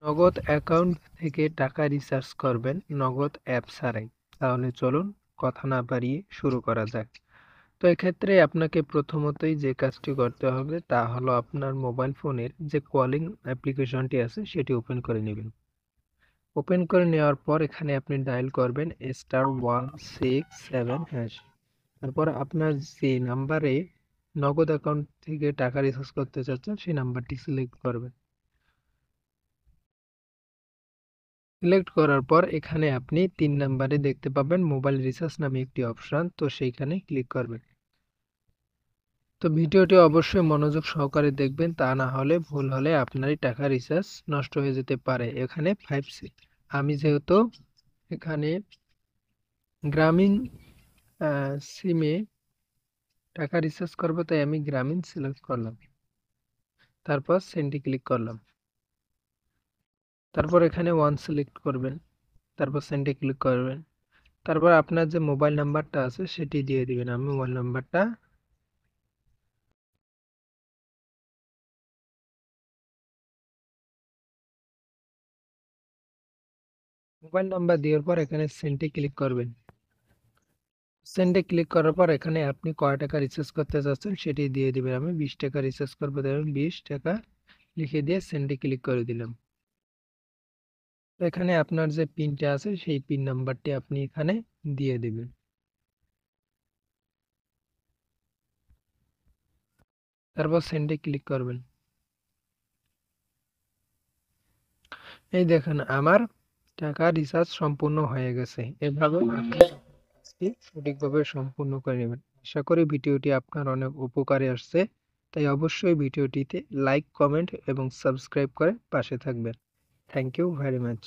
নগদ অ্যাকাউন্ট থেকে টাকা রিচার্জ করবেন নগদ অ্যাপ ছাড়াই। তাহলে চলুন কথা না বাড়িয়ে শুরু করা যাক। তো এক্ষেত্রে আপনাকে প্রথমতই যে কাজটি করতে হবে তা হলো আপনার মোবাইল ফোনের যে কলিং অ্যাপ্লিকেশনটি আছে সেটি ওপেন করে নেবেন। ওপেন করে নেওয়ার পর এখানে আপনি ডায়াল করবেন *167#। তারপর আপনার যে নাম্বারে নগদ অ্যাকাউন্ট থেকে টাকা রিচার্জ করতে চাচ্ছেন সেই নাম্বারটি সিলেক্ট করবেন। সিলেক্ট করার পর এখানে আপনি ৩ নাম্বারে দেখতে পাবেন মোবাইল রিচার্জ নামে একটি অপশন, তো সেইখানে ক্লিক করবেন। তো ভিডিওটি অবশ্যই মনোযোগ সহকারে দেখবেন, তা না হলে ভুল হলে আপনারই টাকা রিচার্জ নষ্ট হয়ে যেতে পারে। এখানে 5C আমি যেহেতু এখানে গ্রামীণ সিমে টাকা রিচার্জ করব তাই আমি গ্রামীণ সিলেক্ট করলাম। তারপর সেন্ডে ক্লিক করলাম। তারপর এখানে 1 সিলেক্ট করবেন। তারপর সেন্ডে ক্লিক করবেন। তারপর আপনার যে মোবাইল নাম্বারটা আছে সেটি দিয়ে দিবেন। আমি মোবাইল নাম্বারটা দেওয়ার পর এখানে সেন্ডে ক্লিক করবেন। সেন্ডে ক্লিক করার পর এখানে আপনি কয় টাকা রিচার্জ করতে চাচ্ছেন সেটি দিয়ে দিবেন। আমি 20 টাকা রিচার্জ করবো, তাই আমি 20 টাকা লিখে দিয়ে সেন্ডে ক্লিক করে দিলাম। তো এখানে আপনার যে পিনটা আছে সেই পিন নাম্বারটি আপনি এখানে দিয়ে দিবেন। তারপর সেন্ডে ক্লিক করবেন। এই দেখেন আমার টাকা রিচার্জ সম্পূর্ণ হয়ে গেছে। এভাবে আপনি কাজটি সঠিকভাবে সম্পূর্ণ করে নেবেন। আশা করি ভিডিওটি আপনার অনেক উপকারে আসছে। তাই অবশ্যই ভিডিওটিতে লাইক, কমেন্ট এবং সাবস্ক্রাইব করে পাশে থাকবেন। Thank you very much.